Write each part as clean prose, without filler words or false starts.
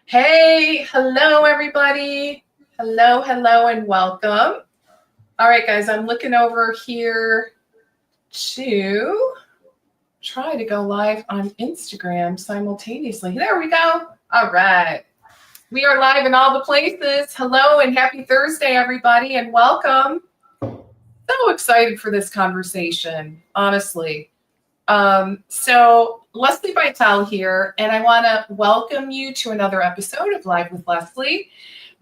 Hey, hello, everybody. Hello, and welcome. All right, guys, I'm looking over here to try to go live on Instagram simultaneously. There we go. All right. We are live in all the places. Hello, and happy Thursday, everybody, and welcome. So excited for this conversation, honestly. So Leslie Vitale here, and I want to welcome you to another episode of Live with Leslie,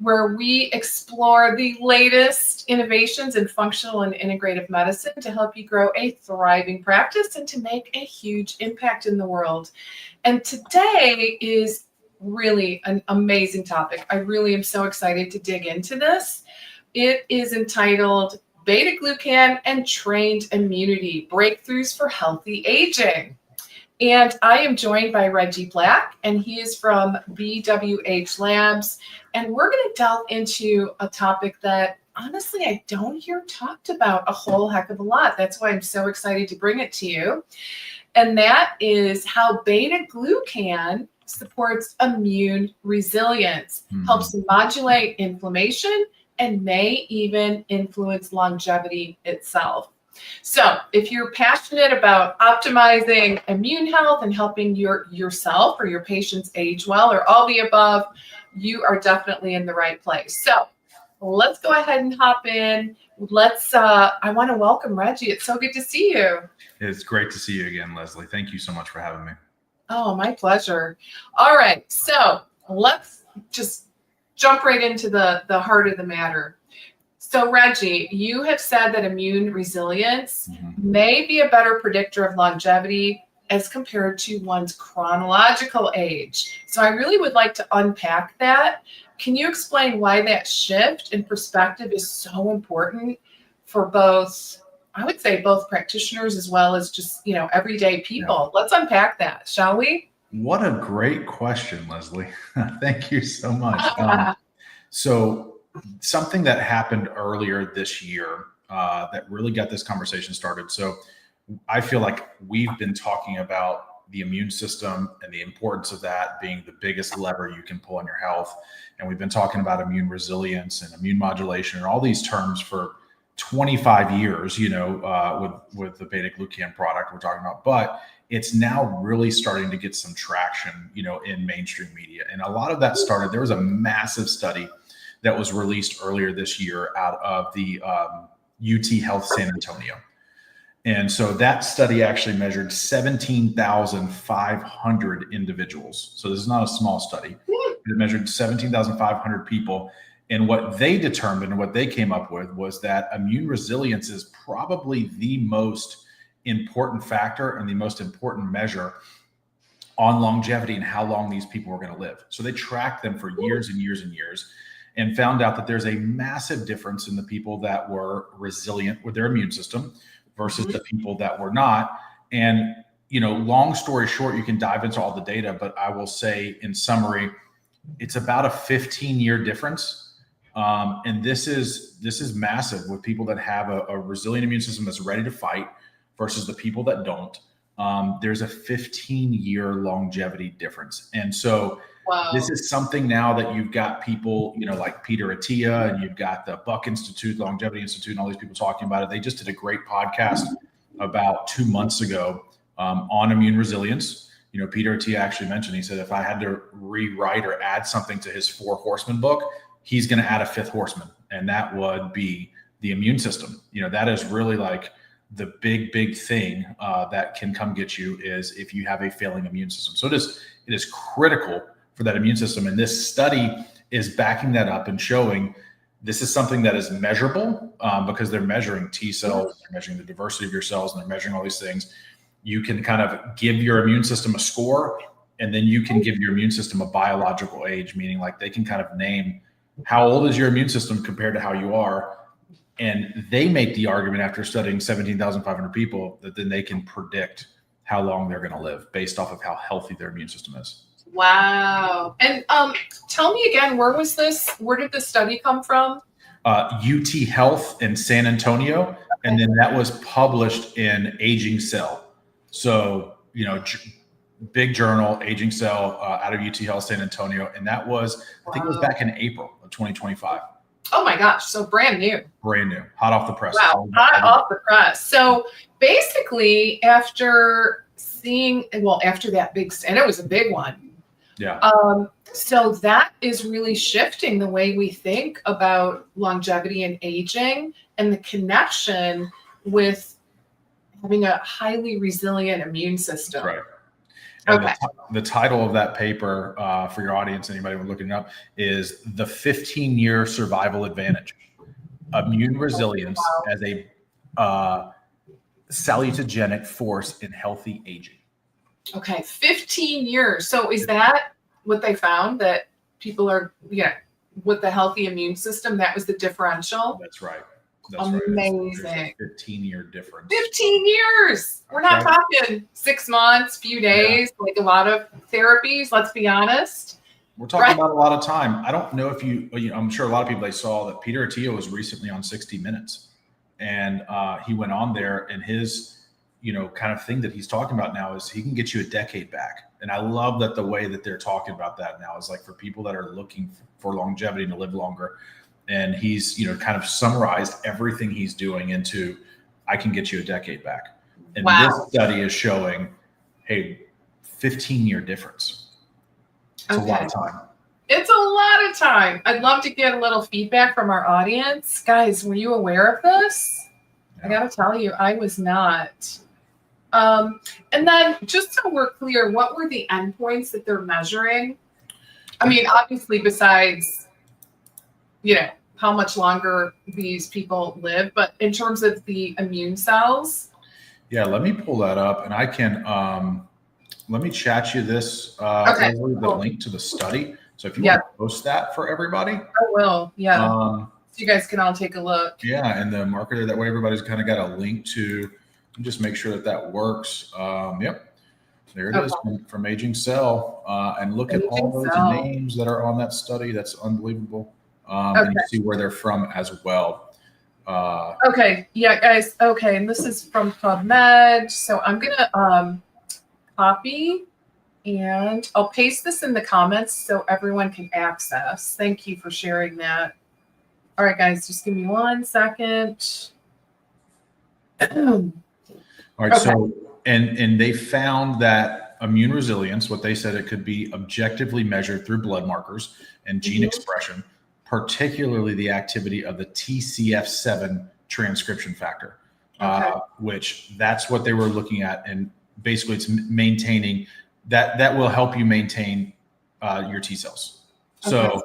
where we explore the latest innovations in functional and integrative medicine to help you grow a thriving practice and to make a huge impact in the world. And today is really an amazing topic. I really am so excited to dig into this. It is entitled Beta Glucan and Trained Immunity, Breakthroughs for Healthy Aging. And I am joined by Reggie Black, and he is from BWH Labs. And we're going to delve into a topic that, honestly, I don't hear talked about a whole heck of a lot. That's why I'm so excited to bring it to you. And that is how beta glucan supports immune resilience, helps modulate inflammation, and may even influence longevity itself. So if you're passionate about optimizing immune health and helping yourself or your patients age well, or all the above, you are definitely in the right place. So let's go ahead and hop in. I want to welcome Reggie. It's so good to see you. It's great to see you again, Leslie. Thank you so much for having me. Oh, my pleasure. All right. So let's just jump right into the heart of the matter. So, Reggie, you have said that immune resilience may be a better predictor of longevity as compared to one's chronological age. So I really would like to unpack that. Can you explain why that shift in perspective is so important for both, I would say both practitioners as well as just, everyday people? Yeah. Let's unpack that, shall we? What a great question, Leslie. Thank you so much. So something that happened earlier this year that really got this conversation started. So I feel like we've been talking about the immune system and the importance of that being the biggest lever you can pull on your health. And we've been talking about immune resilience and immune modulation and all these terms for 25 years, with the beta glucan product we're talking about. But it's now really starting to get some traction, in mainstream media. And a lot of that started, there was a massive study that was released earlier this year out of the UT Health San Antonio. And so that study actually measured 17,500 individuals. So this is not a small study. It measured 17,500 people. And what they determined and what they came up with was that immune resilience is probably the most important factor and the most important measure on longevity and how long these people were going to live. So they tracked them for years and years and years and found out that there's a massive difference in the people that were resilient with their immune system versus the people that were not. And, long story short, you can dive into all the data, but I will say in summary, it's about a 15-year difference. And this is massive with people that have a resilient immune system that's ready to fight versus the people that don't. There's a 15-year longevity difference. And so This is something now that you've got people, like Peter Attia, and you've got the Buck Institute, Longevity Institute, and all these people talking about it. They just did a great podcast about 2 months ago on immune resilience. Peter Attia actually mentioned, he said, if I had to rewrite or add something to his 4 Horsemen book, he's going to add a 5th horseman, and that would be the immune system. That is really like the big thing that can come get you is if you have a failing immune system. So it is critical for that immune system. And this study is backing that up and showing this is something that is measurable because they're measuring T cells, they're measuring the diversity of your cells, and they're measuring all these things. You can kind of give your immune system a score, and then you can give your immune system a biological age, meaning like they can kind of name how old is your immune system compared to how you are. And they make the argument after studying 17,500 people that then they can predict how long they're going to live based off of how healthy their immune system is. Wow. And tell me again, where did this study come from? UT Health in San Antonio. And then that was published in Aging Cell. So, big journal, Aging Cell, out of UT Health San Antonio. And that was, I think it was back in April of 2025. Oh my gosh. So brand new. Brand new, hot off the press. Wow, hot off the press. So basically, after seeing, well, after that big, and it was a big one. Yeah. So that is really shifting the way we think about longevity and aging and the connection with having a highly resilient immune system. That's right. And the title of that paper, for your audience, anybody looking it up, is The 15-Year Survival Advantage, Immune Resilience as a salutogenic force in healthy aging. Okay, 15 years. So is that what they found, that people are, with the healthy immune system, that was the differential? That's right. That's amazing. Right. 15-year difference. 15 years. We're not talking 6 months, few days, like a lot of therapies. Let's be honest. We're talking about a lot of time. I don't know if I'm sure a lot of people, they saw that Peter Attia was recently on 60 Minutes, and he went on there, and his, kind of thing that he's talking about now is he can get you a decade back. And I love that the way that they're talking about that now is like for people that are looking for longevity and to live longer. And he's, kind of summarized everything he's doing into, I can get you a decade back. And this study is showing, hey, 15-year difference. It's a lot of time. It's a lot of time. I'd love to get a little feedback from our audience. Guys, were you aware of this? Yeah. I got to tell you, I was not. And then just so we're clear, what were the endpoints that they're measuring? I mean, obviously, besides, how much longer these people live, but in terms of the immune cells. Yeah, let me pull that up, and I can, let me chat you this, the link to the study. So if you want to post that for everybody. I will, so you guys can all take a look. Yeah, and the marketer, that way everybody's kind of got a link to, just make sure that works. Yep. There it is from Aging Cell. And look at all those names that are on that study. That's unbelievable. And you see where they're from as well. Okay. Yeah, guys. Okay. And this is from PubMed. So I'm going to copy and I'll paste this in the comments so everyone can access. Thank you for sharing that. All right, guys, just give me 1 second. All right. So, and they found that immune resilience, what they said, it could be objectively measured through blood markers and gene expression, particularly the activity of the TCF7 transcription factor, which that's what they were looking at. And basically it's maintaining that will help you maintain your T cells. So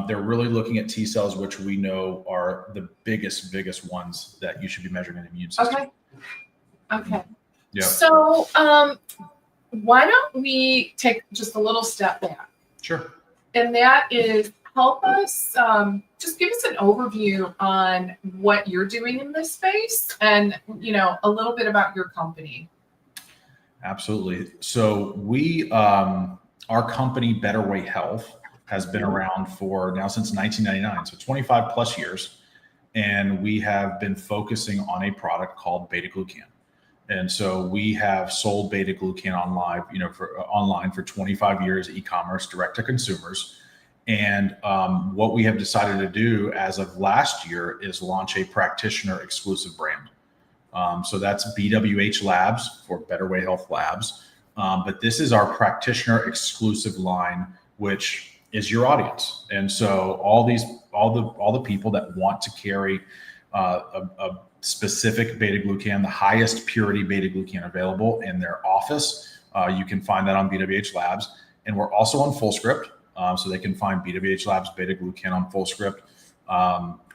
they're really looking at T cells, which we know are the biggest ones that you should be measuring in the immune system. Okay. Yeah. So why don't we take just a little step back? Sure. And that is, help us, just give us an overview on what you're doing in this space and, a little bit about your company. Absolutely. So we, our company, Better Way Health, has been around for now since 1999, so 25 plus years. And we have been focusing on a product called Beta Glucan. And so we have sold Beta Glucan online for 25 years, e-commerce, direct to consumers. And what we have decided to do as of last year is launch a practitioner exclusive brand. So that's BWH Labs for Better Way Health Labs. But this is our practitioner exclusive line, which is your audience. And so all the people that want to carry a specific Beta Glucan, the highest purity Beta Glucan available in their office, you can find that on BWH Labs. And we're also on FullScript, so they can find BWH Labs Beta Glucan on FullScript.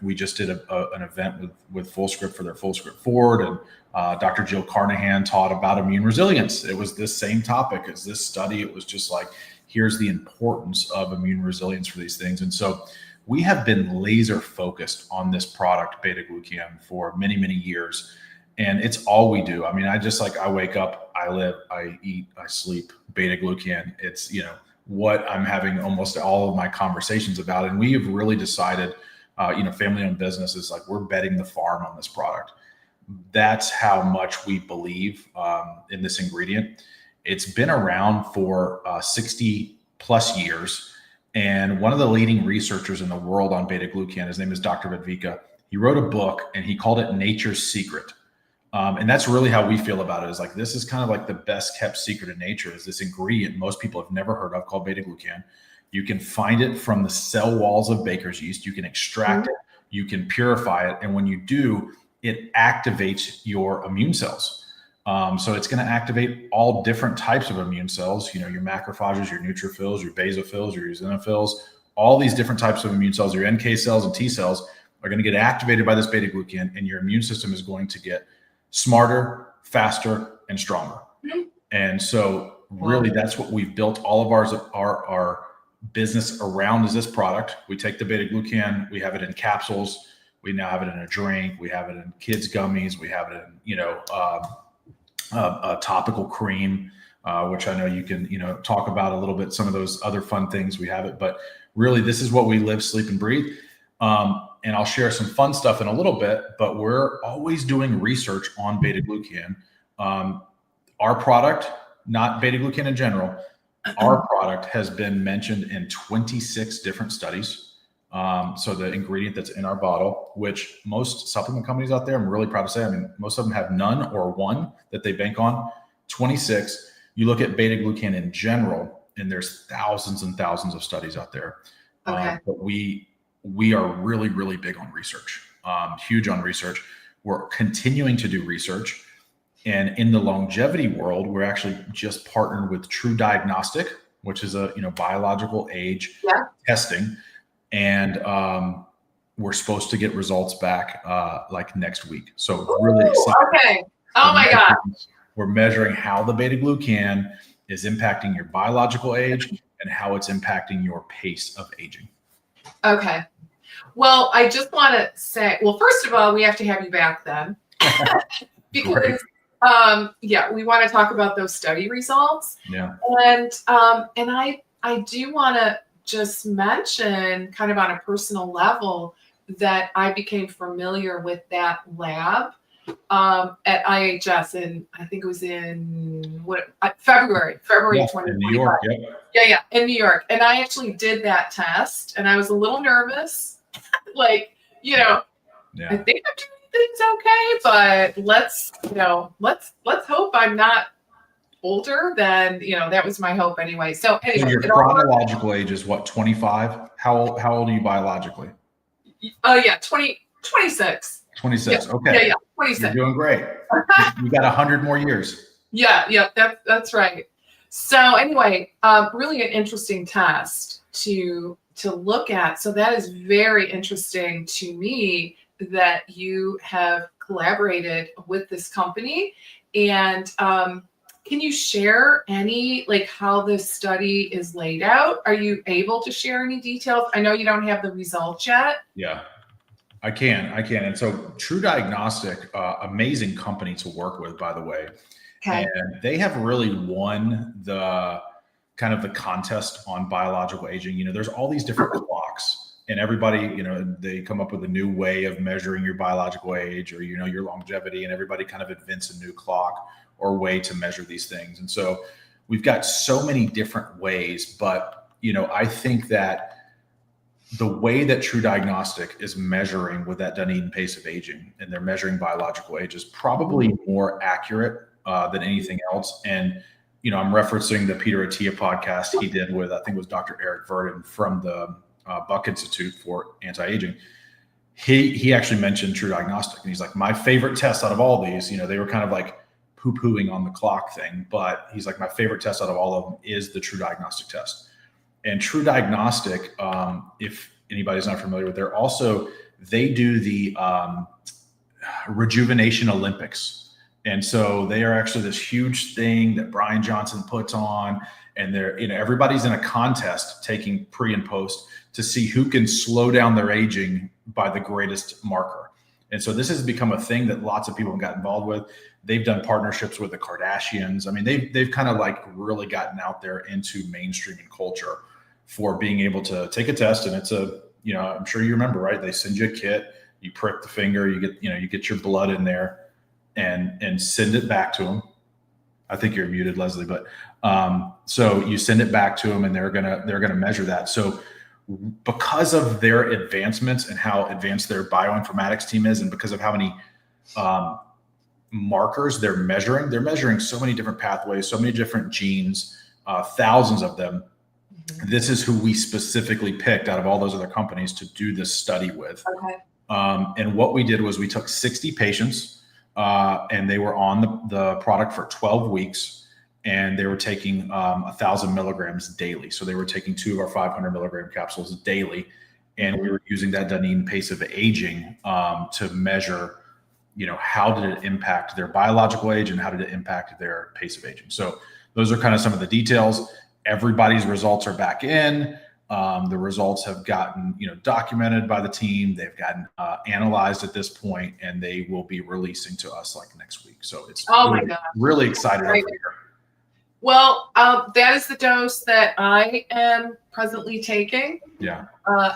We just did an event with FullScript for their FullScript Forward, and Dr. Jill Carnahan taught about immune resilience. It was this same topic as this study. It was just like, here's the importance of immune resilience for these things. And so we have been laser focused on this product, Beta Glucan, for many, many years. And it's all we do. I mean, I wake up, I live, I eat, I sleep, Beta Glucan. It's, what I'm having almost all of my conversations about. And we have really decided, family-owned business is like, we're betting the farm on this product. That's how much we believe in this ingredient. It's been around for 60 plus years. And one of the leading researchers in the world on beta glucan, his name is Dr. Vedvika. He wrote a book and he called it Nature's Secret. And that's really how we feel about it, is like, this is kind of like the best kept secret in nature, is this ingredient most people have never heard of called beta glucan. You can find it from the cell walls of baker's yeast. You can extract it, you can purify it. And when you do, it activates your immune cells. So it's going to activate all different types of immune cells, your macrophages, your neutrophils, your basophils, your eosinophils, all these different types of immune cells, your NK cells and T cells are going to get activated by this beta glucan, and your immune system is going to get smarter, faster, and stronger. And so really that's what we've built all of our business around, is this product. We take the beta glucan, we have it in capsules, we now have it in a drink, we have it in kids gummies, we have it in, a topical cream, which I know you can, talk about a little bit, some of those other fun things we have it, but really this is what we live, sleep, and breathe. And I'll share some fun stuff in a little bit, but we're always doing research on beta glucan. Our product, not beta glucan in general, our product has been mentioned in 26 different studies. So the ingredient that's in our bottle, which most supplement companies out there, I'm really proud to say, most of them have none or one that they bank on. 26, you look at beta glucan in general, and there's thousands and thousands of studies out there. Okay. But we are really, really big on research, huge on research. We're continuing to do research. And in the longevity world, we're actually just partnered with True Diagnostic, which is a biological age testing. And we're supposed to get results back like next week. So really excited. Okay. Oh my God. We're measuring how the beta glucan is impacting your biological age and how it's impacting your pace of aging. Okay. Well, I just want to say, first of all, we have to have you back then. Because we want to talk about those study results. Yeah. And I do want to just mention, kind of on a personal level, that I became familiar with that lab at IHS, and I think it was in February 2025. In New York. Yeah, in New York. And I actually did that test, and I was a little nervous. I think I'm doing things okay, but let's hope I'm not older than, that was my hope anyway. So anyway, your chronological age is what, 25? How old are you biologically? 26. 26. Yeah. Okay. Yeah, 26. You're doing great. You got 100 more years. Yeah, that's right. So anyway, really an interesting test to look at. So that is very interesting to me that you have collaborated with this company. And can you share any, how this study is laid out? Are you able to share any details? I know you don't have the results yet. Yeah, I can. And so True Diagnostic, amazing company to work with, by the way. Okay. And they have really won the kind of the contest on biological aging. There's all these different clocks, and everybody, they come up with a new way of measuring your biological age or, your longevity, and everybody kind of invents a new clock or way to measure these things. And so we've got so many different ways, but, I think that the way that True Diagnostic is measuring with that Dunedin pace of aging, and they're measuring biological age, is probably more accurate than anything else. And, I'm referencing the Peter Attia podcast he did with, I think it was Dr. Eric Verdin from the Buck Institute for Anti-Aging. He actually mentioned True Diagnostic, and he's like, my favorite test out of all these, they were kind of like poo-pooing on the clock thing, but he's like, my favorite test out of all of them is the True Diagnostic test. And True Diagnostic, if anybody's not familiar with, they do the Rejuvenation Olympics. And so they are actually this huge thing that Brian Johnson puts on, and they're, everybody's in a contest taking pre and post to see who can slow down their aging by the greatest marker. And so this has become a thing that lots of people have got involved with. They've done partnerships with the Kardashians. They've kind of really gotten out there into mainstream and culture for being able to take a test. And it's I'm sure you remember, right? They send you a kit, you prick the finger, you get your blood in there and send it back to them. I think you're muted, Leslie, but so you send it back to them and they're gonna measure that. So because of their advancements and how advanced their bioinformatics team is, and because of how many markers they're measuring so many different pathways, so many different genes, thousands of them. This is who we specifically picked out of all those other companies to do this study with. Okay. And what we did was we took 60 patients and they were on the product for 12 weeks, and they were taking 1,000 milligrams daily. So they were taking 2 of our 500 milligram capsules daily, and we were using that Dunedin pace of aging to measure, how did it impact their biological age and how did it impact their pace of aging. So those are kind of some of the details. Everybody's results are back in. The results have gotten, documented by the team. They've gotten analyzed at this point, and they will be releasing to us like next week. So it's really excited over here. Well, that is the dose that I am presently taking. Yeah.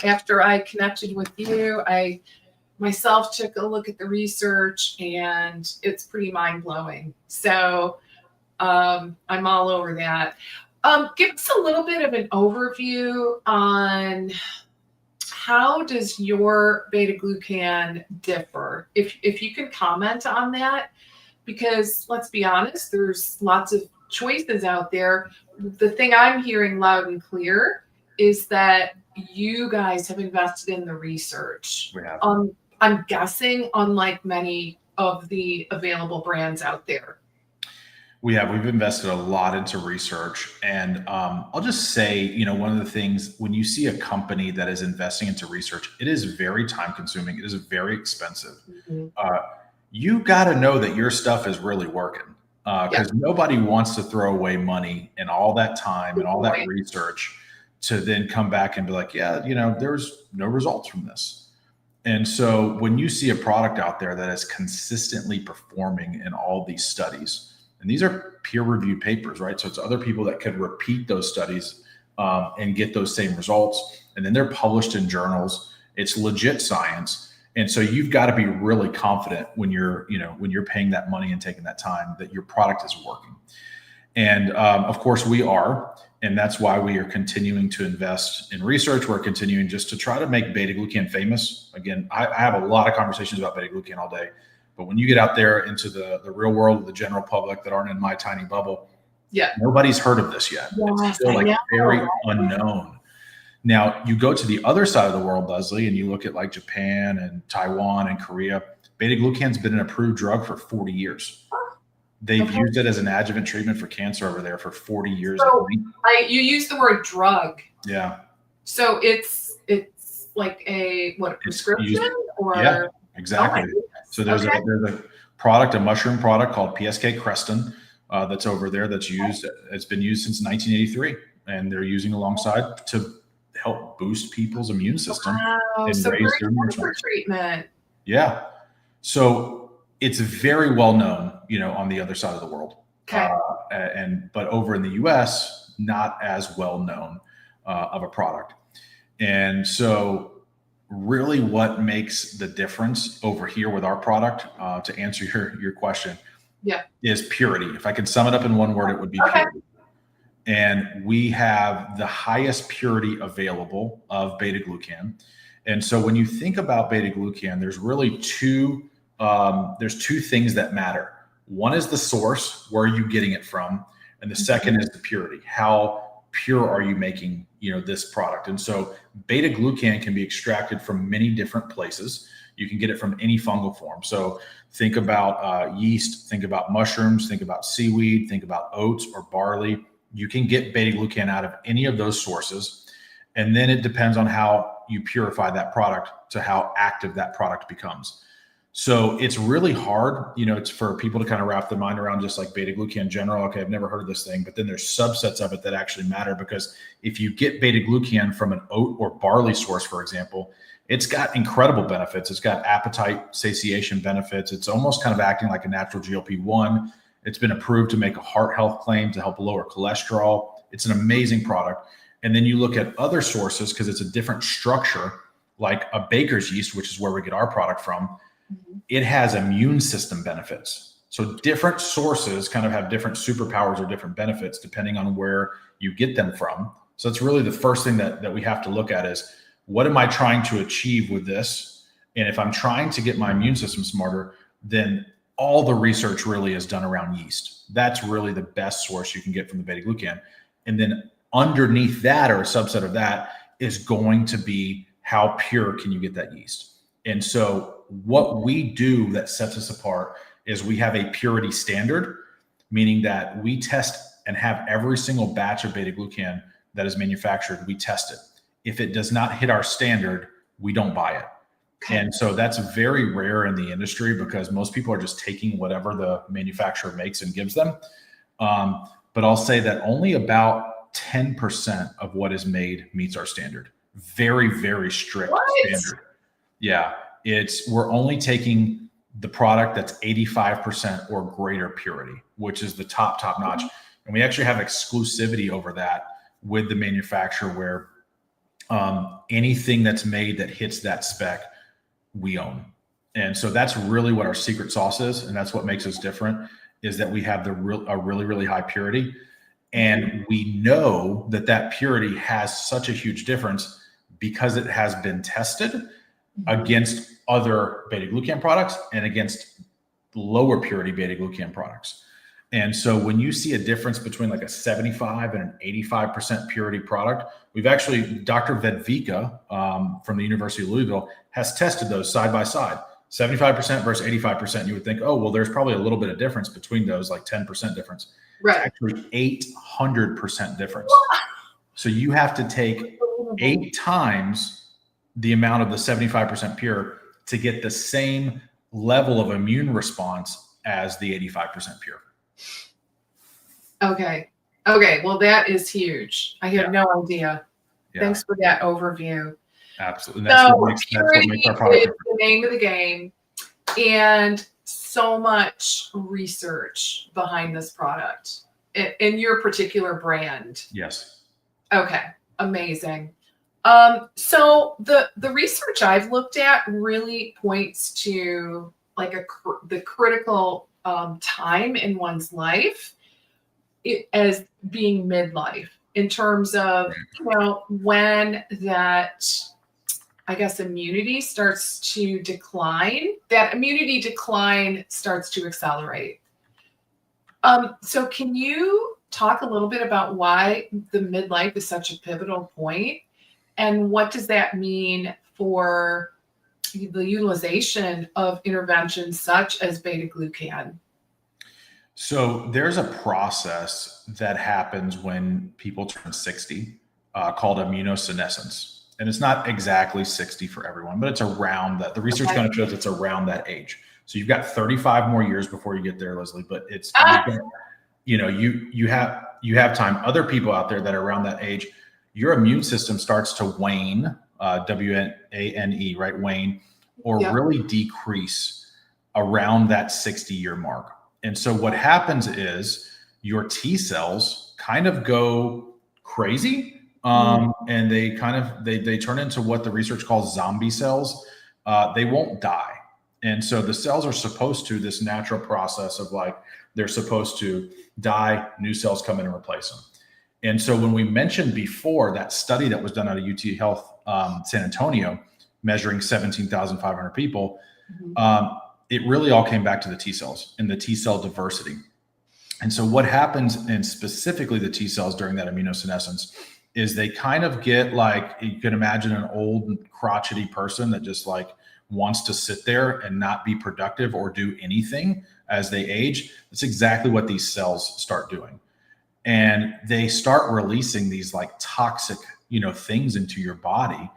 After I connected with you, I myself took a look at the research, and it's pretty mind-blowing. So I'm all over that. Give us a little bit of an overview on how does your beta glucan differ, if you can comment on that, because let's be honest, there's lots of choices out there. The thing I'm hearing loud and clear is that you guys have invested in the research. We have. I'm guessing unlike many of the available brands out there. We've invested a lot into research, and I'll just say, one of the things when you see a company that is investing into research, it is very time consuming. It is very expensive. You got to know that your stuff is really working, because nobody wants to throw away money and all that time and all that research to then come back and be like, there's no results from this. And so when you see a product out there that is consistently performing in all these studies, and these are peer-reviewed papers, right? So it's other people that could repeat those studies and get those same results. And then they're published in journals. It's legit science. And so you've got to be really confident when you're paying that money and taking that time that your product is working. And of course we are. And that's why we are continuing to invest in research. We're continuing just to try to make beta glucan famous. Again, I have a lot of conversations about beta glucan all day. But when you get out there into the real world of the general public that aren't in my tiny bubble, nobody's heard of this yet. It's still very unknown. Now, you go to the other side of the world, Leslie, and you look at like Japan and Taiwan and Korea. Beta glucan's been an approved drug for 40 years. They've used it as an adjuvant treatment for cancer over there for 40 years. So you use the word drug. Yeah. So it's like a prescription or? Yeah, exactly. So there's a product, a mushroom product called PSK Creston that's over there that's used. It's been used since 1983, and they're using alongside to help boost people's immune system and raise their immune treatment. Yeah. So it's very well known, on the other side of the world. Okay. But over in the US, not as well known of a product. And so really what makes the difference over here with our product, to answer your question, is purity. If I could sum it up in one word, it would be purity. And we have the highest purity available of beta glucan. And so when you think about beta glucan, there's really two things that matter. One is the source, where are you getting it from? And the second is the purity. How pure are you making, this product? And so beta glucan can be extracted from many different places. You can get it from any fungal form. So think about yeast, think about mushrooms, think about seaweed, think about oats or barley. You can get beta glucan out of any of those sources. And then it depends on how you purify that product to how active that product becomes. So it's really hard, it's for people to kind of wrap their mind around just like beta glucan in general. Okay, I've never heard of this thing, but then there's subsets of it that actually matter, because if you get beta glucan from an oat or barley source, for example, it's got incredible benefits. It's got appetite satiation benefits. It's almost kind of acting like a natural GLP-1. It's been approved to make a heart health claim to help lower cholesterol. It's an amazing product. And then you look at other sources, because it's a different structure, like a baker's yeast, which is where we get our product from. It has immune system benefits. So different sources kind of have different superpowers or different benefits depending on where you get them from. So that's really the first thing that we have to look at is, what am I trying to achieve with this? And if I'm trying to get my immune system smarter, then all the research really is done around yeast. That's really the best source you can get from the beta glucan. And then underneath that, or a subset of that, is going to be how pure can you get that yeast. And so what we do that sets us apart is we have a purity standard, meaning that we test and have every single batch of beta glucan that is manufactured, we test it. If it does not hit our standard, we don't buy it. Okay. And so that's very rare in the industry because most people are just taking whatever the manufacturer makes and gives them. But I'll say that only about 10% of what is made meets our standard. Very, very strict standard. Yeah. We're only taking the product that's 85% or greater purity, which is the top notch. And we actually have exclusivity over that with the manufacturer, where anything that's made that hits that spec, we own. And so that's really what our secret sauce is. And that's what makes us different, is that we have a really, really high purity. And we know that purity has such a huge difference because it has been tested against other beta glucan products and against lower purity beta glucan products. And so when you see a difference between like a 75 and an 85% purity product, we've actually, Dr. Vedvika from the University of Louisville has tested those side by side, 75% versus 85%. You would think, oh, well, there's probably a little bit of difference between those, like 10% difference. Right. It's actually 800% difference. So you have to take 8 times the amount of the 75% pure to get the same level of immune response as the 85% pure. Okay. Well, that is huge. I had no idea. Yeah. Thanks for that overview. Absolutely. That's what makes our product is the name of the game, and so much research behind this product in your particular brand. Yes. Okay. Amazing. So the research I've looked at really points to like the critical time in one's life as being midlife, in terms of, when that, I guess, immunity starts to decline, that immunity decline starts to accelerate. So can you talk a little bit about why the midlife is such a pivotal point, and what does that mean for the utilization of interventions such as beta glucan? So there's a process that happens when people turn 60 called immunosenescence. And it's not exactly 60 for everyone, but it's around that. The research kind of shows it's around that age. So you've got 35 more years before you get there, Leslie, but it's, you have time. Other people out there that are around that age, your immune system starts to wane, W-A-N-E, right? Wane, or really decrease around that 60-year mark. And so what happens is your T cells kind of go crazy, and they turn into what the research calls zombie cells. They won't die. And so the cells are supposed to, this natural process of like, they're supposed to die, new cells come in and replace them. And so when we mentioned before that study that was done out of UT Health San Antonio, measuring 17,500 people, it really all came back to the T cells and the T cell diversity. And so what happens, and specifically the T cells during that immunosenescence, is they kind of get like, you can imagine an old crotchety person that just like wants to sit there and not be productive or do anything as they age. That's exactly what these cells start doing. And they start releasing these like toxic, things into your body.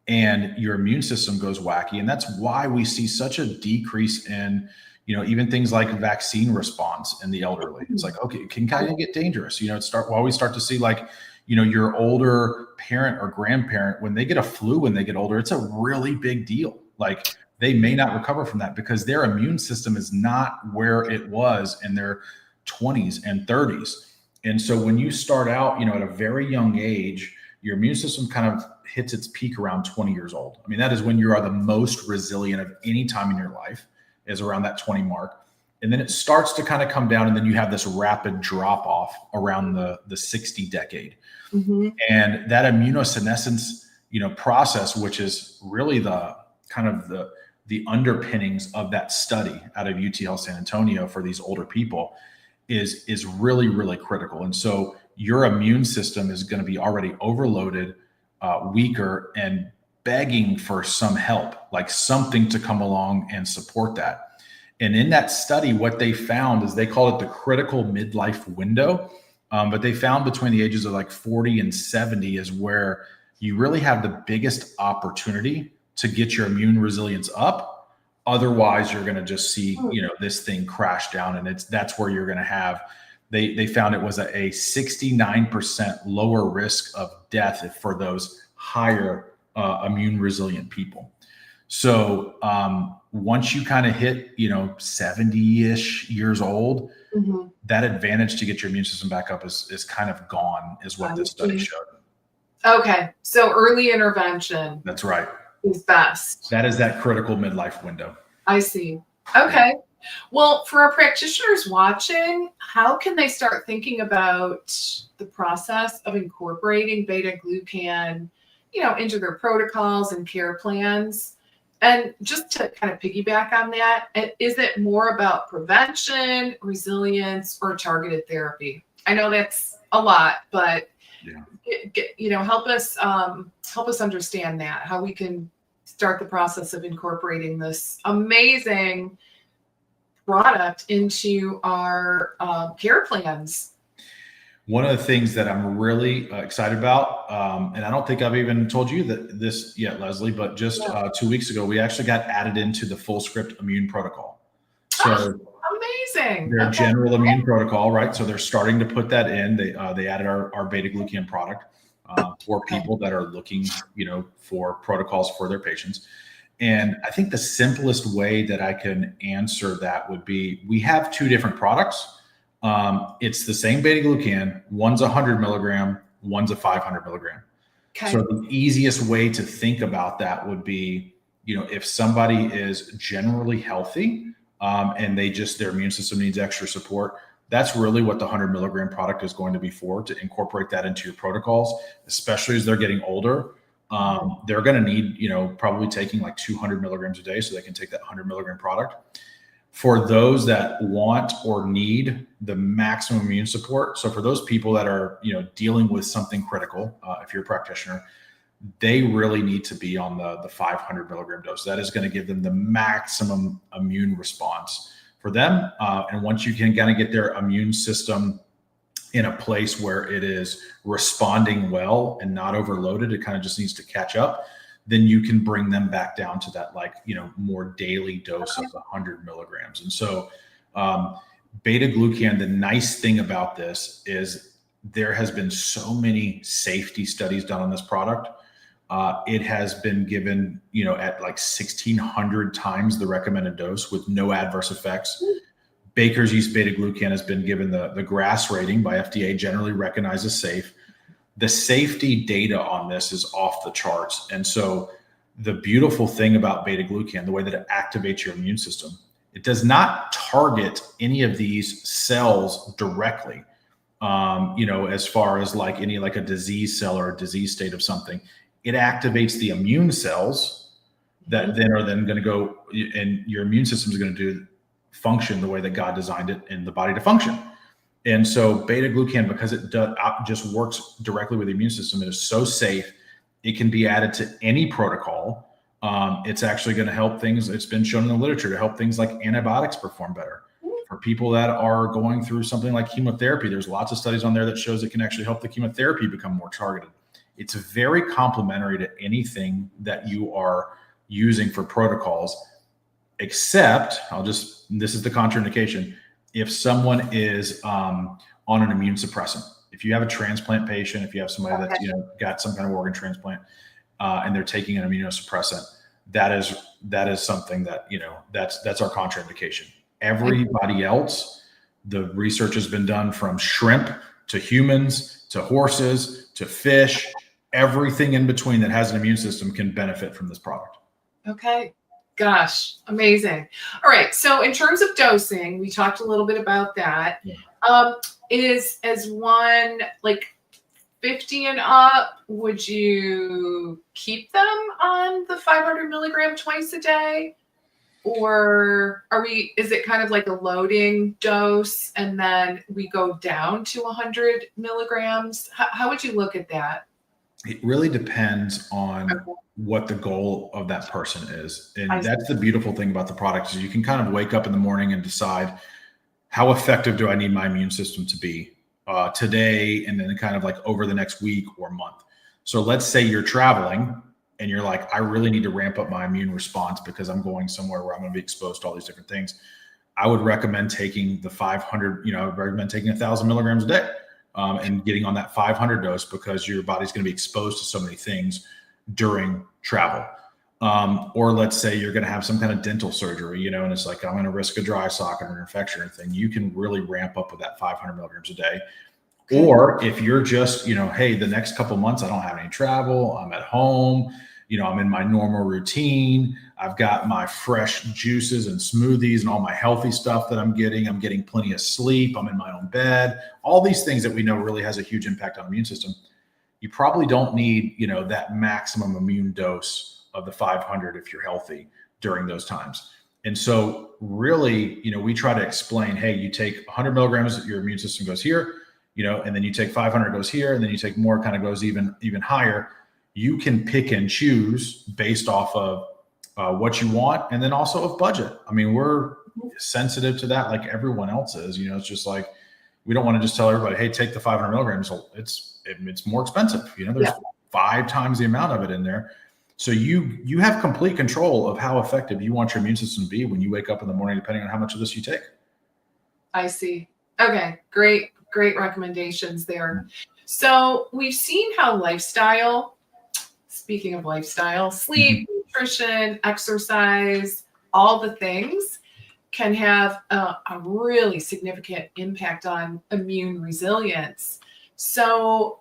And your immune system goes wacky. And that's why we see such a decrease in, even things like vaccine response in the elderly. It's like, okay, it can kind of get dangerous. We start to see like, your older parent or grandparent, when they get a flu, when they get older, it's a really big deal. Like they may not recover from that because their immune system is not where it was in their 20s and 30s. And so when you start out, at a very young age, your immune system kind of hits its peak around 20 years old. I mean, that is when you are the most resilient of any time in your life, is around that 20 mark. And then it starts to kind of come down, and then you have this rapid drop off around the 60 decade. And that immunosenescence, process, which is really the kind of the underpinnings of that study out of UT Health San Antonio for these older people is really, really critical. And so your immune system is going to be already overloaded, weaker, and begging for some help, like something to come along and support that. And in that study, what they found is they call it the critical midlife window. But they found between the ages of like 40 and 70 is where you really have the biggest opportunity to get your immune resilience up. Otherwise, you're going to just see, this thing crash down. And that's where you're going to have, they found it was a 69% lower risk of death for those higher immune resilient people. So once you kind of hit, 70-ish years old, that advantage to get your immune system back up is kind of gone, is what this study showed. Okay. So early intervention. That's right. Is best. That is that critical midlife window. I see. Okay. Well, for our practitioners watching, how can they start thinking about the process of incorporating beta glucan, into their protocols and care plans? And just to kind of piggyback on that, is it more about prevention, resilience, or targeted therapy? I know that's a lot, but help us understand that, how we can start the process of incorporating this amazing product into our care plans. One of the things that I'm really excited about, and I don't think I've even told you this yet, Leslie, but just 2 weeks ago, we actually got added into the full script immune protocol. So amazing. Their general immune protocol, right? So they're starting to put that in. They added our Beta Glucan product for people that are looking, for protocols for their patients. And I think the simplest way that I can answer that would be, we have two different products. It's the same Beta Glucan. One's 100 milligram, one's a 500 milligram. Okay. So the easiest way to think about that would be, if somebody is generally healthy, and their immune system needs extra support, that's really what the 100 milligram product is going to be for, to incorporate that into your protocols, especially as they're getting older. They're going to need, probably taking like 200 milligrams a day so they can take that 100 milligram product. For those that want or need the maximum immune support, so for those people that are, dealing with something critical, if you're a practitioner, they really need to be on the 500 milligram dose. That is going to give them the maximum immune response for them. And once you can kind of get their immune system in a place where it is responding well and not overloaded, it kind of just needs to catch up, then you can bring them back down to that, more daily dose of 100 milligrams. And so Beta Glucan, the nice thing about this is there has been so many safety studies done on this product. It has been given, at like 1,600 times the recommended dose with no adverse effects. Baker's yeast beta glucan has been given the GRAS rating by FDA, generally recognized as safe. The safety data on this is off the charts. And so the beautiful thing about beta glucan, the way that it activates your immune system, it does not target any of these cells directly, as far as like a disease cell or a disease state of something. It activates the immune cells that then are going to go, and your immune system is going to function the way that God designed it in the body to function. And so beta glucan, because it just works directly with the immune system, it is so safe. It can be added to any protocol. It's actually going to help things. It's been shown in the literature to help things like antibiotics perform better. For people that are going through something like chemotherapy, there's lots of studies on there that shows it can actually help the chemotherapy become more targeted. It's very complementary to anything that you are using for protocols, except this is the contraindication. If someone is on an immune suppressant, if you have a transplant patient, if you have somebody that's got some kind of organ transplant, and they're taking an immunosuppressant, that is something that that's our contraindication. Everybody else, the research has been done from shrimp to humans to horses to fish. Everything in between that has an immune system can benefit from this product. Okay. Gosh, amazing. All right. So in terms of dosing, we talked a little bit about that. Yeah. Is as one like 50 and up, would you keep them on the 500 milligram twice a day? Or is it kind of like a loading dose and then we go down to 100 milligrams? How would you look at that? It really depends on Okay. what the goal of that person is. I And see. that's the beautiful thing about the product is you can kind of wake up in the morning and decide how effective do I need my immune system to be today, and then kind of like over the next week or month. So let's say you're traveling and you're like, I really need to ramp up my immune response because I'm going somewhere where I'm going to be exposed to all these different things. I would recommend taking the 500, I would recommend taking 1,000 milligrams a day and getting on that 500 dose because your body's going to be exposed to so many things during travel. Or let's say you're going to have some kind of dental surgery, and it's like, I'm going to risk a dry socket or an infection or anything. You can really ramp up with that 500 milligrams a day. Or if you're just, hey, the next couple of months, I don't have any travel. I'm at home. I'm in my normal routine. I've got my fresh juices and smoothies and all my healthy stuff that I'm getting. I'm getting plenty of sleep. I'm in my own bed. All these things that we know really has a huge impact on the immune system. You probably don't need, that maximum immune dose of the 500 if you're healthy during those times. And so really, we try to explain, hey, you take 100 milligrams, your immune system goes here, and then you take 500 goes here, and then you take more, kind of goes even higher. You can pick and choose based off of what you want, and then also of budget. I mean, we're sensitive to that like everyone else is. It's just like, we don't want to just tell everybody, hey, take the 500 milligrams. It's more expensive. There's 5 times the amount of it in there. So you have complete control of how effective you want your immune system to be when you wake up in the morning, depending on how much of this you take. I see. Okay, great recommendations there. So we've seen how lifestyle, speaking of lifestyle, sleep, nutrition, exercise, all the things can have a really significant impact on immune resilience. So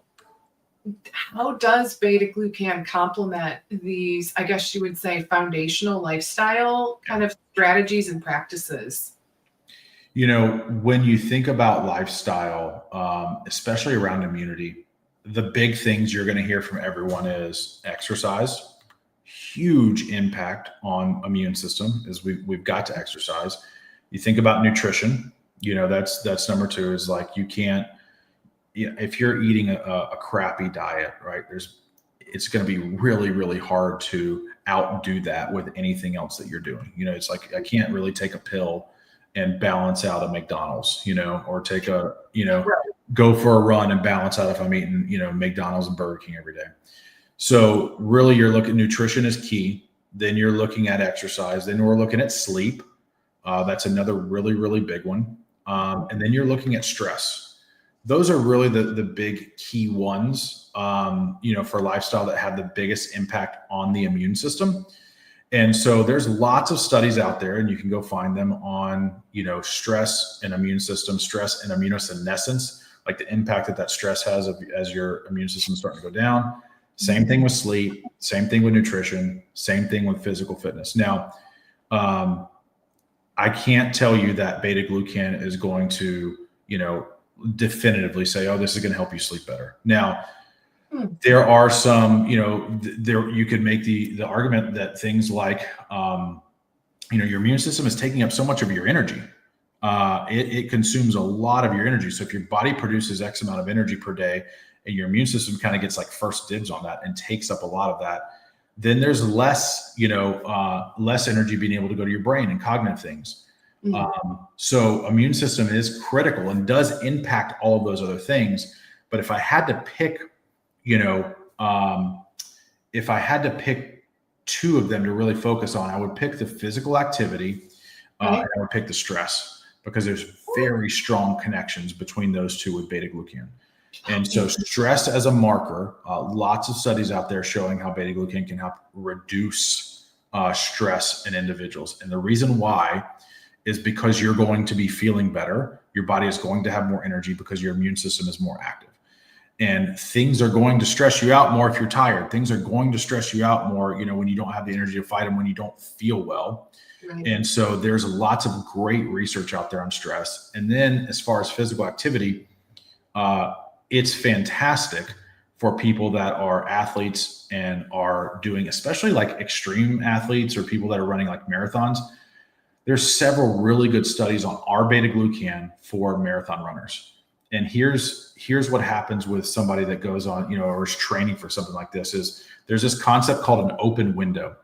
how does beta glucan complement these, I guess you would say, foundational lifestyle kind of strategies and practices? When you think about lifestyle, especially around immunity, the big things you're going to hear from everyone is exercise. Huge impact on immune system is we've got to exercise. You think about nutrition, that's number 2 is like, you can't, if you're eating a crappy diet, right, it's going to be really, really hard to outdo that with anything else that you're doing. It's like, I can't really take a pill and balance out a McDonald's, or take a, go for a run and balance out if I'm eating, McDonald's and Burger King every day. So really you're looking, nutrition is key. Then you're looking at exercise. Then we're looking at sleep. That's another really, really big one. And then you're looking at stress. Those are really the big key ones, for lifestyle that have the biggest impact on the immune system. And so there's lots of studies out there, and you can go find them on, stress and immune system, stress and immunosenescence, like the impact that stress has as your immune system is starting to go down. Same thing with sleep, same thing with nutrition, same thing with physical fitness. Now, I can't tell you that beta glucan is going to, definitively say, oh, this is going to help you sleep better. Now, there are some, you could make the argument that things like, your immune system is taking up so much of your energy. It consumes a lot of your energy. So if your body produces X amount of energy per day and your immune system kind of gets like first dibs on that and takes up a lot of that, then there's less energy being able to go to your brain and cognitive things. So immune system is critical and does impact all of those other things. But if I had to pick, if I had to pick 2 of them to really focus on, I would pick the physical activity and I would pick the stress, because there's very strong connections between those 2 with beta glucan. And so stress as a marker, lots of studies out there showing how beta glucan can help reduce stress in individuals. And the reason why is because you're going to be feeling better. Your body is going to have more energy because your immune system is more active. And things are going to stress you out more if you're tired. Things are going to stress you out more, when you don't have the energy to fight them, when you don't feel well. Right. And so there's lots of great research out there on stress. And then as far as physical activity, it's fantastic for people that are athletes and are doing, especially like extreme athletes or people that are running like marathons. There's several really good studies on our beta glucan for marathon runners. And here's what happens with somebody that goes on, or is training for something like this. Is there's this concept called an open window,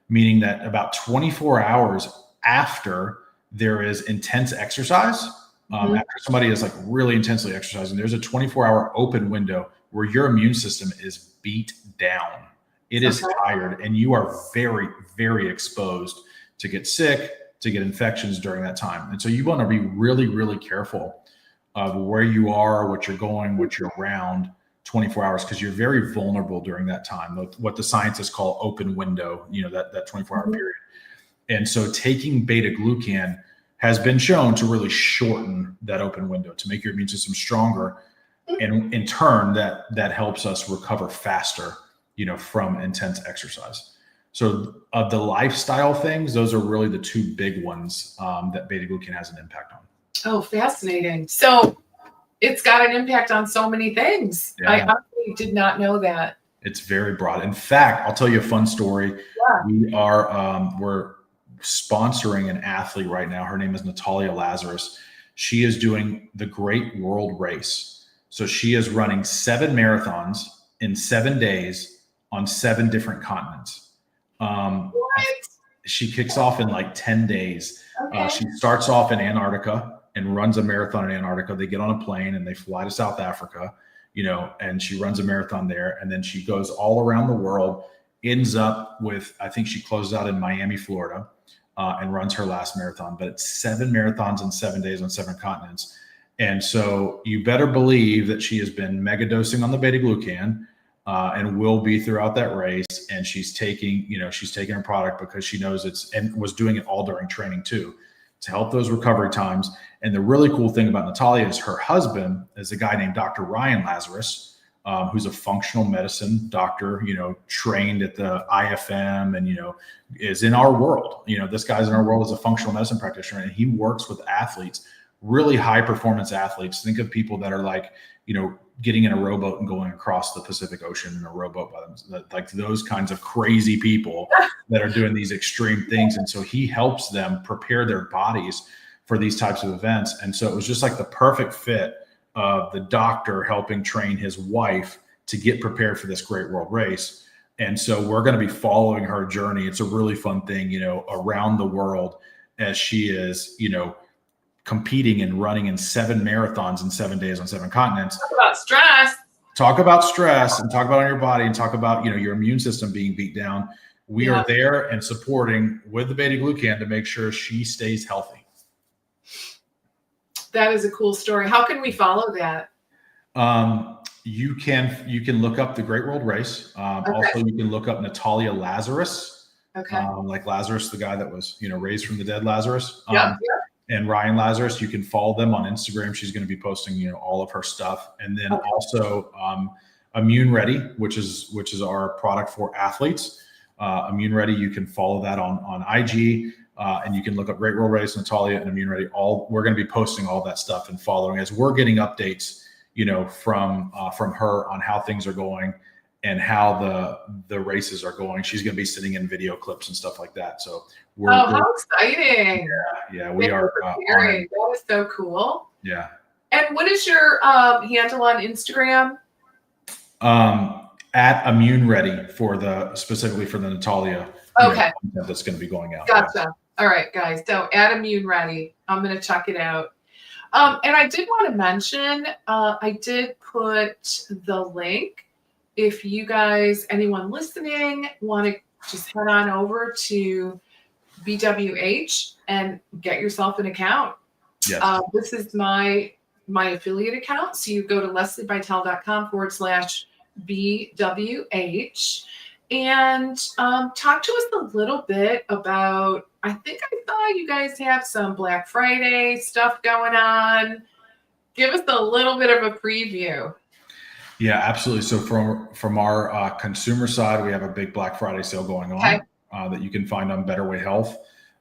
meaning that about 24 hours after there is intense exercise, after somebody is like really intensely exercising, there's a 24-hour open window where your immune system is beat down. It is tired, and you are very, very exposed to get sick, to get infections during that time. And so you want to be really, really careful of where you are, what you're going, what you're around 24 hours, because you're very vulnerable during that time, what the scientists call open window, that 24-hour period. And so taking beta glucan has been shown to really shorten that open window, to make your immune system stronger. And in turn, that helps us recover faster, from intense exercise. So of the lifestyle things, those are really the two big ones that beta glucan has an impact on. Oh, fascinating. So it's got an impact on so many things. Yeah. I honestly did not know that. It's very broad. In fact, I'll tell you a fun story. Yeah. We're sponsoring an athlete right now. Her name is Natalia Lazarus. She is doing the Great World Race. So she is running 7 marathons in 7 days on 7 different continents. What? She kicks off in like 10 days. Okay. She starts off in Antarctica and runs a marathon in Antarctica. They get on a plane and they fly to South Africa, and she runs a marathon there. And then she goes all around the world, ends up with, I think she closes out in Miami, Florida, and runs her last marathon. But it's 7 marathons in 7 days on 7 continents. And so you better believe that she has been mega dosing on the beta glucan, and will be throughout that race. And she's taking her product because she knows and was doing it all during training too, to help those recovery times. And the really cool thing about Natalia is her husband is a guy named Dr. Ryan Lazarus, who's a functional medicine doctor, trained at the IFM and, is in our world. This guy's in our world as a functional medicine practitioner, and he works with athletes, really high performance athletes. Think of people that are like, getting in a rowboat and going across the Pacific Ocean in a rowboat by them, like those kinds of crazy people that are doing these extreme things. And so he helps them prepare their bodies for these types of events. And so it was just like the perfect fit of the doctor helping train his wife to get prepared for this great world race. And so we're going to be following her journey. It's a really fun thing, around the world as she is, competing and running in 7 marathons in 7 days on 7 continents. Talk about stress. Talk about stress and talk about on your body and talk about, your immune system being beat down. We are there and supporting with the beta glucan to make sure she stays healthy. That is a cool story. How can we follow that? You can look up the Great World Race. Also, you can look up Natalia Lazarus. Okay. Like Lazarus, the guy that was, raised from the dead, Lazarus. Yeah. And Ryan Lazarus, you can follow them on Instagram. She's going to be posting, all of her stuff. And then also Immune Ready, which is our product for athletes. Immune Ready, you can follow that on IG, and you can look up Great World Race, Natalia, and Immune Ready. We're going to be posting all that stuff and following as we're getting updates, from her on how things are going and how the races are going. She's going to be sitting in video clips and stuff like that. So how exciting! Yeah, we are. That is so cool. Yeah. And what is your handle on Instagram? At Immune Ready specifically for the Natalia. Okay. That's going to be going out. Gotcha. Yeah. All right, guys. So at Immune Ready, I'm going to check it out. And I did want to mention, I did put the link. If you guys, anyone listening, want to just head on over to BWH and get yourself an account. Yes. This is my affiliate account. So you go to lesliebytel.com/BWH and talk to us a little bit about, I think I saw you guys have some Black Friday stuff going on. Give us a little bit of a preview. Yeah, absolutely. So from our consumer side, we have a big Black Friday sale going Okay. on that you can find on Better Way Health.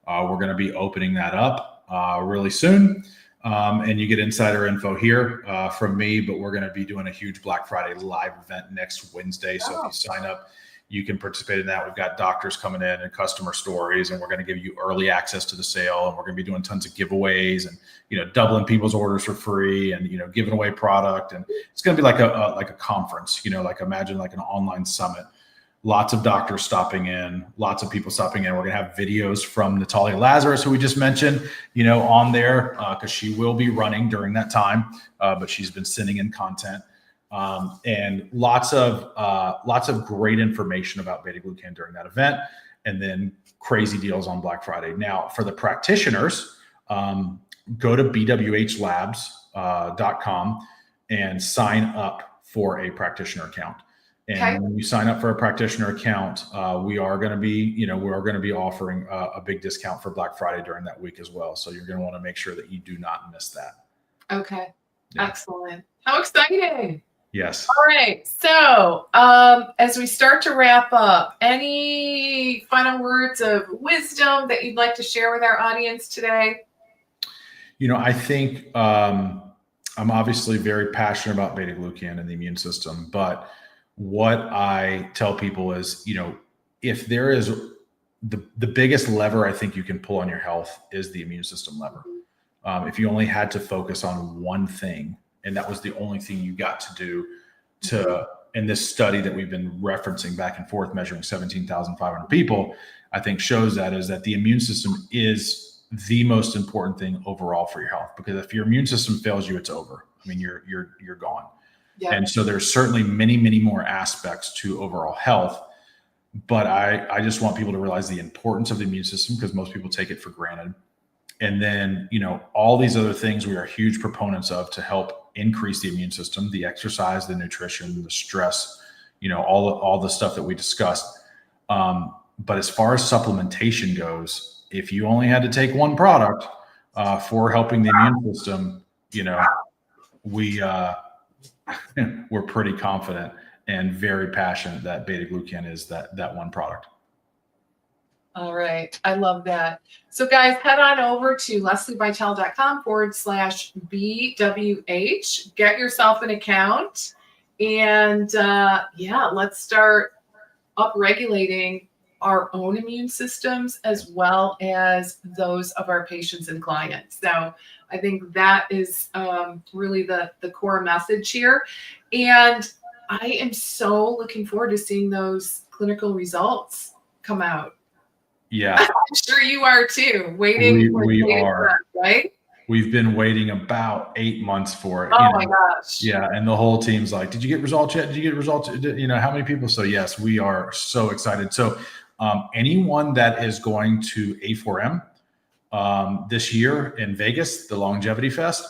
We're going to be opening that up really soon. And you get insider info here from me, but we're going to be doing a huge Black Friday live event next Wednesday. So if you sign up, you can participate in that. We've got doctors coming in and customer stories, and we're going to give you early access to the sale. And we're going to be doing tons of giveaways and, doubling people's orders for free and, giving away product. And it's going to be like a conference, like imagine like an online summit. Lots of doctors stopping in, lots of people stopping in. We're going to have videos from Natalia Lazarus, who we just mentioned, on there because she will be running during that time, but she's been sending in content. And lots of great information about Beta Glucan during that event, and then crazy deals on Black Friday. Now, for the practitioners, go to bwhlabs.com and sign up for a practitioner account. And when you sign up for a practitioner account, we are going to be offering a big discount for Black Friday during that week as well. So you're going to want to make sure that you do not miss that. Okay. Yeah. Excellent. How exciting. Yes. All right. So as we start to wrap up, any final words of wisdom that you'd like to share with our audience today? I think I'm obviously very passionate about Beta Glucan and the immune system, but what I tell people is, if there is the biggest lever I think you can pull on your health is the immune system lever. If you only had to focus on one thing, and that was the only thing you got to do in this study that we've been referencing back and forth, measuring 17,500 people, I think shows that is that the immune system is the most important thing overall for your health, because if your immune system fails you, it's over. I mean, you're gone. Yeah. And so there's certainly many, many more aspects to overall health, but I just want people to realize the importance of the immune system, because most people take it for granted. And then, all these other things we are huge proponents of to help increase the immune system: the exercise, the nutrition, the stress, all the stuff that we discussed. But as far as supplementation goes, if you only had to take one product for helping the immune system, we're pretty confident and very passionate that Beta Glucan is that one product. All right. I love that. So guys, head on over to leslievital.com/BWH, get yourself an account, and let's start upregulating our own immune systems as well as those of our patients and clients. So I think that is really the core message here. And I am so looking forward to seeing those clinical results come out. Yeah. I'm sure you are too. We are. Right? We've been waiting about 8 months for it. Oh my gosh. Yeah. And the whole team's like, did you get results yet? Did you get results? How many people? So yes, we are so excited. So anyone that is going to A4M this year in Vegas, the Longevity Fest,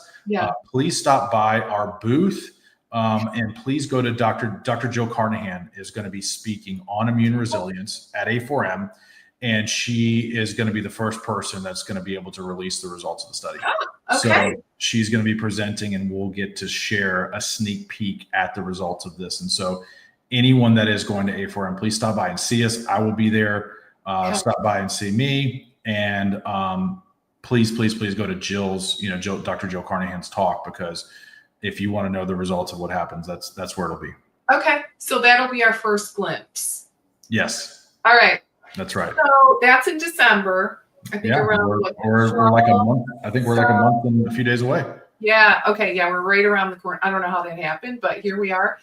please stop by our booth. And please go to Dr. Jill Carnahan is going to be speaking on immune resilience at A4M. And she is going to be the first person that's going to be able to release the results of the study. Oh, okay. So she's going to be presenting, and we'll get to share a sneak peek at the results of this. And so anyone that is going to A4M, please stop by and see us. I will be there. Stop by and see me. And please go to Jill's, Dr. Jill Carnahan's talk, because if you want to know the results of what happens, that's where it'll be. Okay. So that'll be our first glimpse. Yes. All right. That's right. So that's in December. I think around we're like a month. I think we're like a month and a few days away. Yeah. Okay. Yeah, we're right around the corner. I don't know how that happened, but here we are.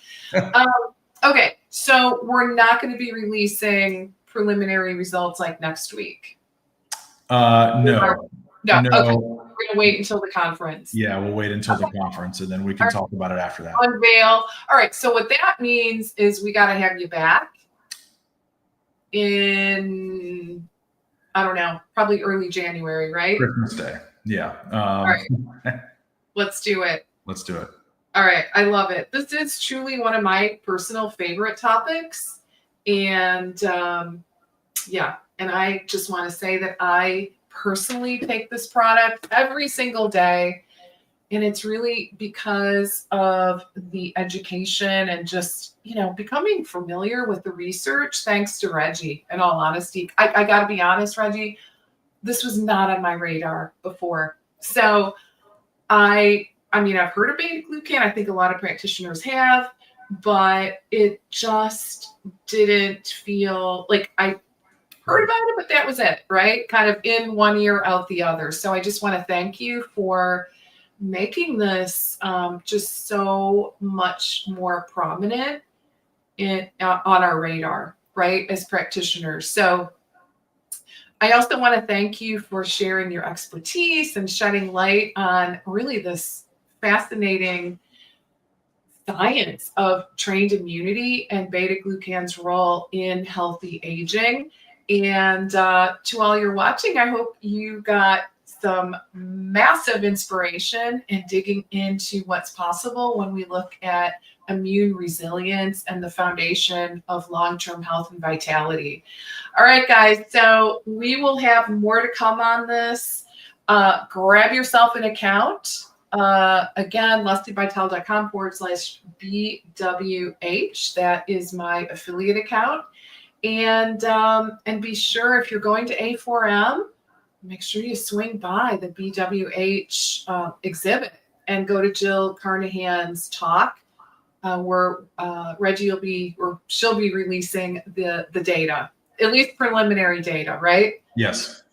Okay. So we're not going to be releasing preliminary results like next week. No. Okay. We're going to wait until the conference. Yeah, we'll wait until the conference, and then we can talk about it after that. Unveil. All right. So what that means is we got to have you back in, I don't know, probably early January, right? Christmas Day. Yeah. All right. Let's do it. Let's do it. All right. I love it. This is truly one of my personal favorite topics. And and I just want to say that I personally take this product every single day. And it's really because of the education and just, becoming familiar with the research, thanks to Reggie, in all honesty. I got to be honest, Reggie, this was not on my radar before. So I've heard of beta glucan. I think a lot of practitioners have, but it just didn't feel like I heard about it, but that was it, right? Kind of in one ear, out the other. So I just want to thank you for making this just so much more prominent on our radar, right, as practitioners. So I also want to thank you for sharing your expertise and shedding light on really this fascinating science of trained immunity and beta glucan's role in healthy aging. And to all you're watching, I hope you got some massive inspiration in digging into what's possible when we look at immune resilience and the foundation of long-term health and vitality. All right, guys, so we will have more to come on this. Grab yourself an account. Again, leslievital.com/BWH. That is my affiliate account. And be sure, if you're going to A4M, make sure you swing by the BWH exhibit and go to Jill Carnahan's talk, where Reggie she'll be releasing the data, at least preliminary data, right? Yes.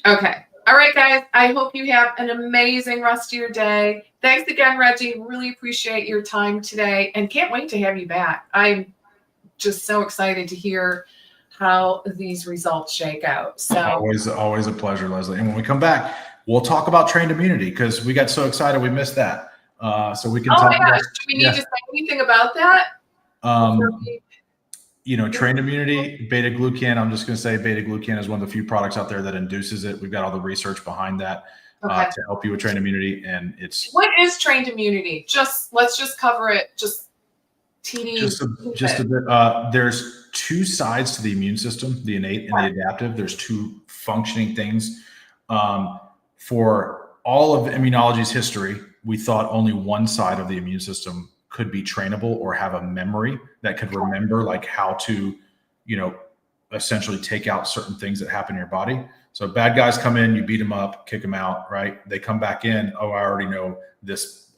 Okay. All right, guys. I hope you have an amazing rest of your day. Thanks again, Reggie. Really appreciate your time today, and can't wait to have you back. I'm just so excited to hear how these results shake out. So always a pleasure, Leslie. And when we come back, we'll talk about trained immunity, because we got so excited we missed that. So we can talk my gosh, do we need to say anything about that? Trained immunity, beta glucan. I'm just going to say beta glucan is one of the few products out there that induces it. We've got all the research behind that to help you with trained immunity. And what is trained immunity? Let's just cover it. Just a bit. There's two sides to the immune system, the innate and the adaptive. There's two functioning things. For all of immunology's history, we thought only one side of the immune system could be trainable or have a memory that could remember, like, how to, essentially take out certain things that happen in your body. So bad guys come in, you beat them up, kick them out, right? They come back in. Oh, I already know this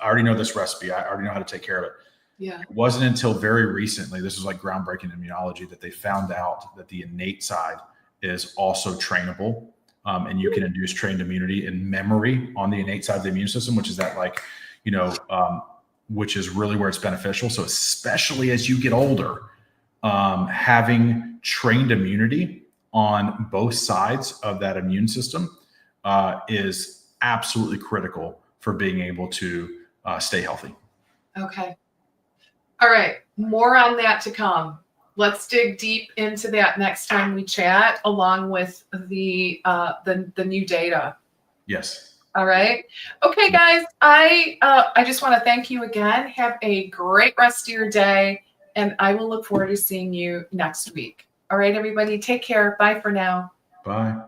recipe. I already know how to take care of it. Yeah. It wasn't until very recently, this was like groundbreaking immunology, that they found out that the innate side is also trainable. And you can induce trained immunity and memory on the innate side of the immune system, which is that, like, which is really where it's beneficial. So especially as you get older, having trained immunity on both sides of that immune system is absolutely critical for being able to stay healthy. Okay. All right. More on that to come. Let's dig deep into that next time we chat, along with the new data. Yes. All right. Okay, guys. I just want to thank you again. Have a great rest of your day, and I will look forward to seeing you next week. All right, everybody. Take care. Bye for now. Bye.